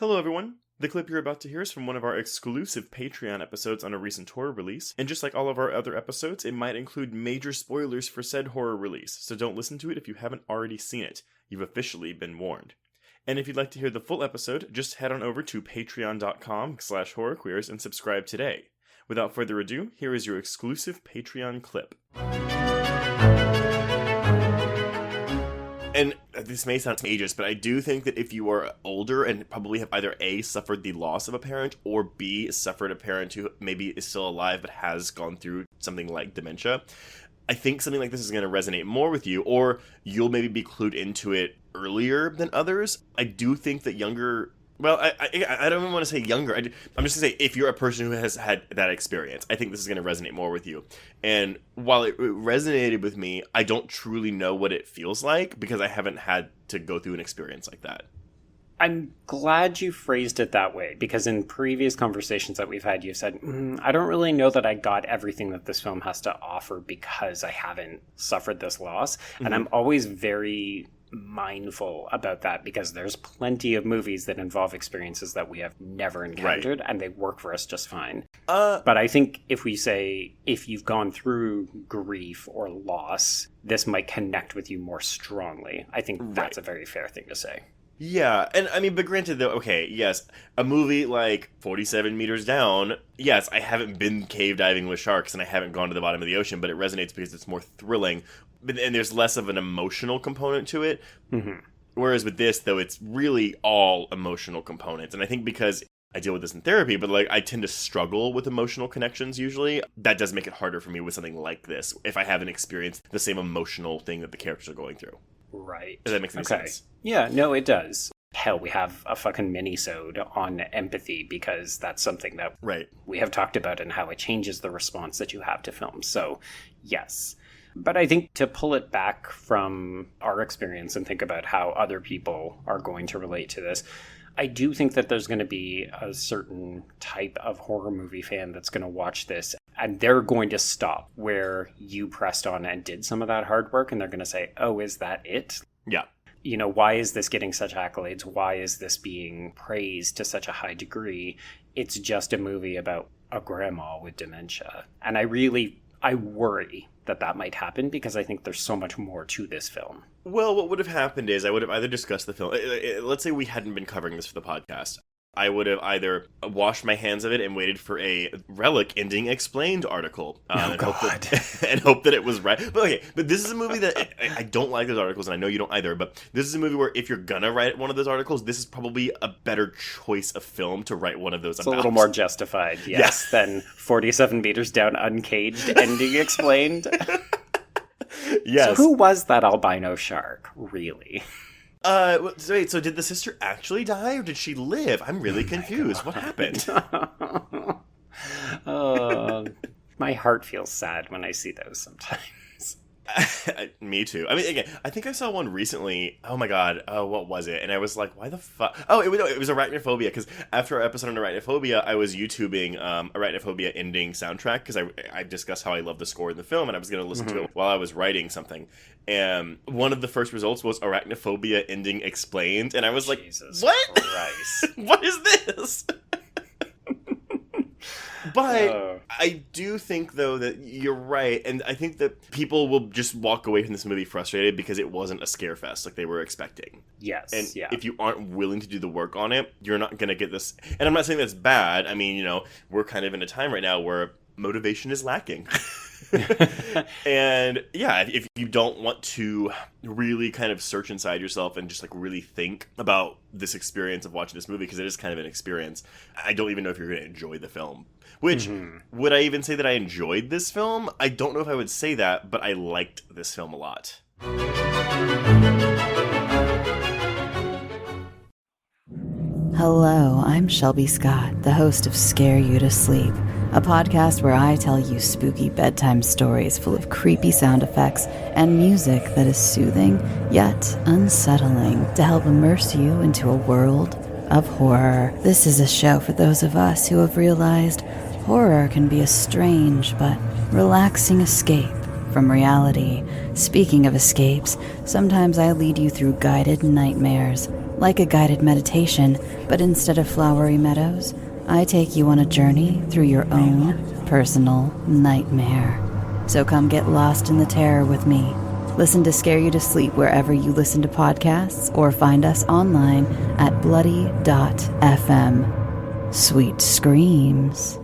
Hello everyone! The clip you're about to hear is from one of our exclusive Patreon episodes on a recent horror release, and just like all of our other episodes, it might include major spoilers for said horror release, so don't listen to it if you haven't already seen it. You've officially been warned. And if you'd like to hear the full episode, just head on over to patreon.com/horrorqueers and subscribe today. Without further ado, here is your exclusive Patreon clip. And this may sound ageist, but I do think that if you are older and probably have either A, suffered the loss of a parent, or B, suffered a parent who maybe is still alive but has gone through something like dementia, I think something like this is going to resonate more with you, or you'll maybe be clued into it earlier than others. I do think that younger... Well, I don't even want to say younger. I'm just going to say if you're a person who has had that experience, I think this is going to resonate more with you. And while it resonated with me, I don't truly know what it feels like because I haven't had to go through an experience like that. I'm glad you phrased it that way, because in previous conversations that we've had, you've said, I don't really know that I got everything that this film has to offer because I haven't suffered this loss. Mm-hmm. And I'm always very mindful about that because there's plenty of movies that involve experiences that we have never encountered, and they work for us just fine. But I think if we say, if you've gone through grief or loss, this might connect with you more strongly. I think that's a very fair thing to say. Yeah, and I mean, but granted though, okay, yes, a movie like 47 Meters Down, yes, I haven't been cave diving with sharks and I haven't gone to the bottom of the ocean, but it resonates because it's more thrilling, and there's less of an emotional component to it. Mm-hmm. Whereas with this, though, it's really all emotional components, and I think because I deal with this in therapy, but like I tend to struggle with emotional connections usually, that does make it harder for me with something like this, if I haven't experienced the same emotional thing that the characters are going through. Right. Does that make any sense? Yeah, no, it does. Hell, we have a fucking mini-sode on empathy because that's something that we have talked about and how it changes the response that you have to films. So, yes. But I think to pull it back from our experience and think about how other people are going to relate to this, I do think that there's going to be a certain type of horror movie fan that's going to watch this and they're going to stop where you pressed on and did some of that hard work, and they're going to say, oh, is that it? Yeah. You know, why is this getting such accolades? Why is this being praised to such a high degree? It's just a movie about a grandma with dementia. And I worry that might happen because I think there's so much more to this film. Well, what would have happened is I would have either discussed the film. Let's say we hadn't been covering this for the podcast. I would have either washed my hands of it and waited for a Relic ending explained article and hope that it was right. But this is a movie that I don't like those articles, and I know you don't either. But this is a movie where if you're gonna write one of those articles, this is probably a better choice of film to write one of those. It's a little more justified, yes, than 47 Meters Down Uncaged ending explained. Yes. So who was that albino shark, really? Wait, so did the sister actually die, or did she live? I'm really confused. What happened? My heart feels sad when I see those sometimes. Me too. I mean, again, I think I saw one recently. Oh my god, what was it? And I was like, why the fuck? Oh, it was Arachnophobia, because after our episode on Arachnophobia, I was YouTubing Arachnophobia ending soundtrack, because I discussed how I love the score in the film, and I was going to listen to it while I was writing something. And one of the first results was Arachnophobia ending explained, and I was like, Jesus what? Christ. What is this? But I do think, though, that you're right, and I think that people will just walk away from this movie frustrated because it wasn't a scare fest like they were expecting. Yes, and if you aren't willing to do the work on it, you're not going to get this. And I'm not saying that's bad. I mean, you know, we're kind of in a time right now where motivation is lacking. And yeah, if you don't want to really kind of search inside yourself and just like really think about this experience of watching this movie, because it is kind of an experience, I don't even know if you're going to enjoy the film. Which, would I even say that I enjoyed this film? I don't know if I would say that, but I liked this film a lot. Hello, I'm Shelby Scott, the host of Scare You to Sleep, a podcast where I tell you spooky bedtime stories full of creepy sound effects and music that is soothing yet unsettling to help immerse you into a world of horror. This is a show for those of us who have realized horror can be a strange but relaxing escape from reality. Speaking of escapes, sometimes I lead you through guided nightmares, like a guided meditation, but instead of flowery meadows, I take you on a journey through your own personal nightmare. So come get lost in the terror with me. Listen to Scare You to Sleep wherever you listen to podcasts, or find us online at bloody.fm. Sweet screams.